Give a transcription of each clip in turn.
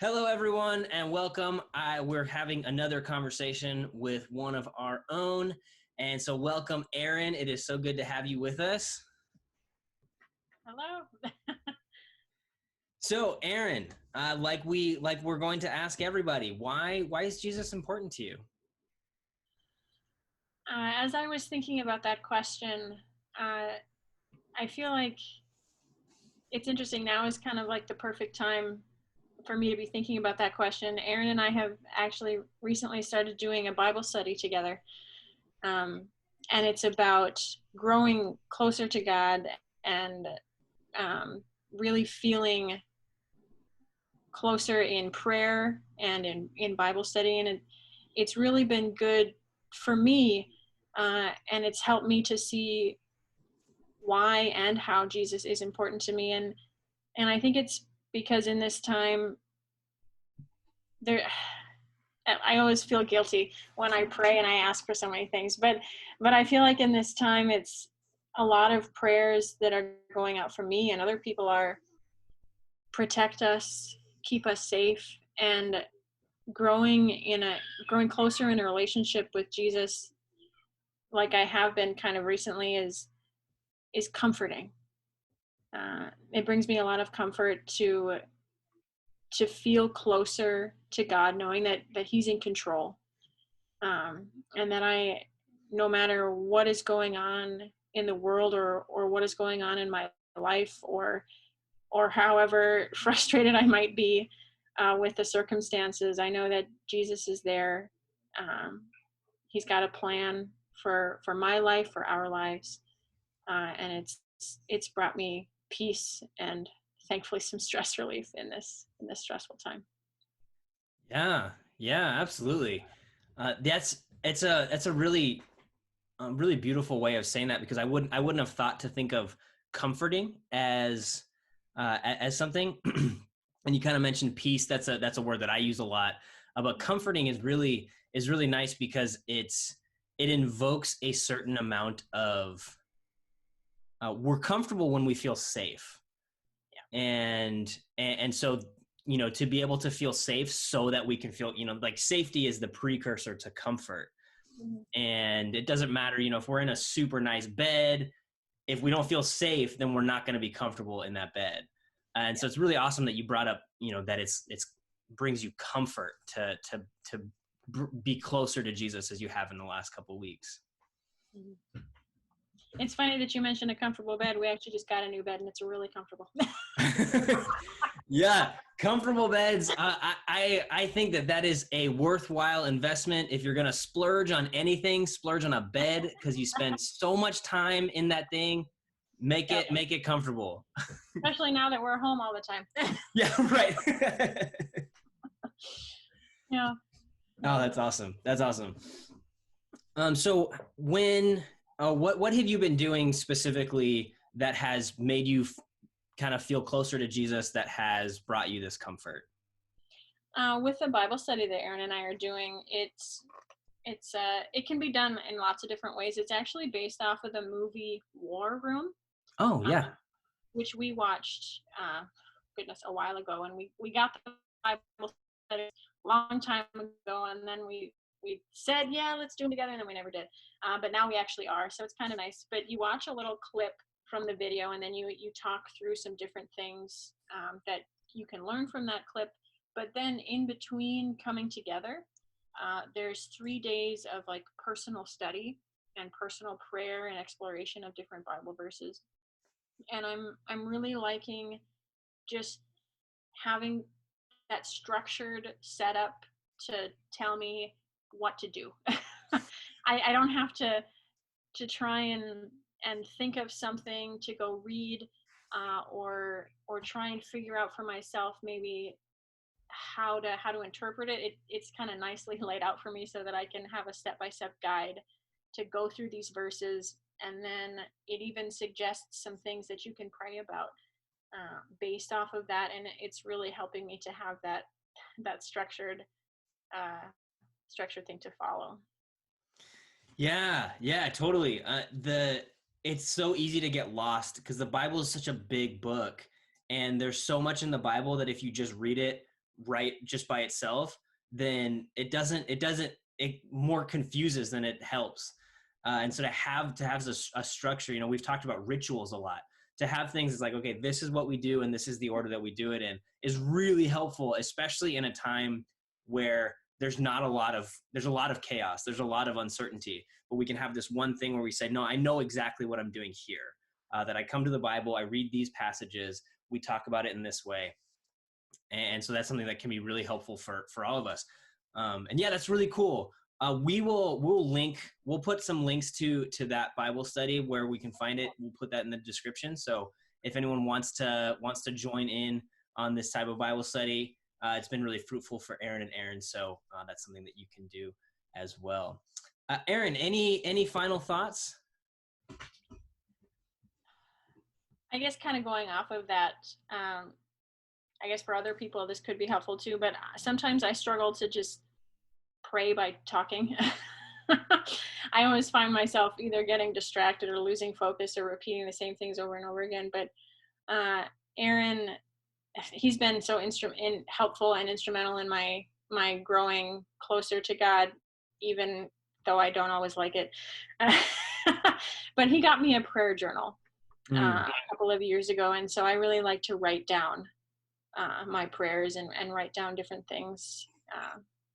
Hello, everyone, and welcome. We're having another conversation with one of our own. And so welcome, Erin. It is so good to have you with us. Hello. So, Erin, we're going to ask everybody, why is Jesus important to you? As I was thinking about that question, I feel like it's interesting. Now is kind of like the perfect time for me to be thinking about that question. Erin and I have actually recently started doing a Bible study together. Um, and it's about growing closer to God and um, really feeling closer in prayer and in Bible study. And it's really been good for me. And it's helped me to see why and how Jesus is important to me. And I think it's because in this time there, I always feel guilty when I pray and I ask for so many things, but I feel like in this time it's a lot of prayers that are going out for me and other people are protect us, keep us safe, and growing closer in a relationship with Jesus like I have been kind of recently is comforting. It brings me a lot of comfort to feel closer to God, knowing that He's in control, and that no matter what is going on in the world or what is going on in my life, or however frustrated I might be with the circumstances, I know that Jesus is there. Um, he's got a plan for my life, for our lives, and it's brought me peace and thankfully some stress relief in this stressful time. Yeah, yeah, absolutely. That's a really really beautiful way of saying that because I wouldn't have thought to think of comforting as something. And you kind of mentioned peace. That's a word that I use a lot. But comforting is really nice because it invokes a certain amount of we're comfortable when we feel safe, Yeah. and so to be able to feel safe so that we can feel like safety is the precursor to comfort. Mhm. And it doesn't matter if we're in a super nice bed, if we don't feel safe, then we're not going to be comfortable in that bed. And Yeah. so it's really awesome that you brought up that it's brings you comfort to be closer to Jesus as you have in the last couple of weeks. Mhm. It's funny that you mentioned a comfortable bed. We actually just got a new bed and it's really comfortable. Yeah, comfortable beds. I think that is a worthwhile investment. If you're gonna splurge on anything, splurge on a bed because you spend so much time in that thing. Make Yep. it make it comfortable. Especially now that we're home all the time. Yeah, right. Yeah. Oh, Yeah. that's awesome. That's awesome. So what have you been doing specifically that has made you kind of feel closer to Jesus, that has brought you this comfort? With the Bible study that Erin and I are doing, it can be done in lots of different ways. It's actually based off of the movie War Room, Oh, uh, yeah. which we watched, goodness, a while ago, and we got the Bible study a long time ago, and then we said, yeah, let's do them together, and then we never did. But now we actually are, so it's kind of nice. But you watch a little clip from the video, and then you talk through some different things that you can learn from that clip. But then in between coming together, there's 3 days of like personal study and personal prayer and exploration of different Bible verses. And I'm really liking just having that structured setup to tell me what to do. I don't have to try and think of something to go read, or try and figure out for myself maybe how to interpret it. It's kind of nicely laid out for me so that I can have a step-by-step guide to go through these verses, and then it even suggests some things that you can pray about based off of that, and it's really helping me to have that uh, structured thing to follow. Yeah, yeah, totally. It's so easy to get lost because the Bible is such a big book, and there's so much in the Bible that if you just read it right just by itself, then it more confuses than it helps. And so to have a structure, we've talked about rituals a lot. To have things is like, okay, this is what we do and this is the order that we do it in, is really helpful, especially in a time where there's a lot of chaos, there's a lot of uncertainty, but we can have this one thing where we say, no, I know exactly what I'm doing here. That I come to the Bible, I read these passages, we talk about it in this way. And so that's something that can be really helpful for all of us. And yeah, that's really cool. We'll put some links to that Bible study where we can find it. We'll put that in the description. So if anyone wants to join in on this type of Bible study, it's been really fruitful for Erin and Erin. So that's something that you can do as well. Erin, any final thoughts? I guess kind of going off of that, I guess for other people this could be helpful too, but sometimes I struggle to just pray by talking. I always find myself either getting distracted or losing focus or repeating the same things over and over again. But Aaron, he's been so helpful and instrumental in my growing closer to God, even though I don't always like it. But he got me a prayer journal a couple of years ago, and so I really like to write down my prayers and write down different things,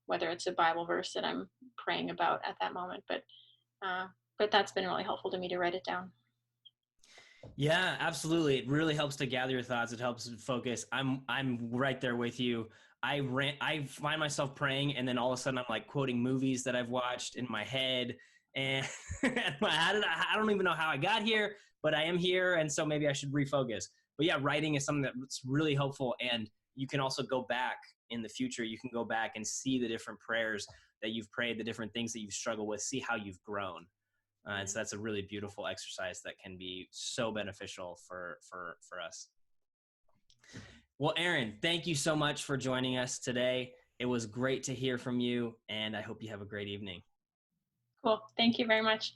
whether it's a Bible verse that I'm praying about at that moment. But that's been really helpful to me to write it down. Yeah, absolutely. It really helps to gather your thoughts. It helps focus. I'm right there with you. I find myself praying, and then all of a sudden I'm like quoting movies that I've watched in my head, and I don't even know how I got here, but I am here, and so maybe I should refocus. But yeah, writing is something that's really helpful, and you can also go back in the future. You can go back and see the different prayers that you've prayed, the different things that you've struggled with, see how you've grown. And so that's a really beautiful exercise that can be so beneficial for us. Well, Erin, thank you so much for joining us today. It was great to hear from you, and I hope you have a great evening. Cool. Thank you very much.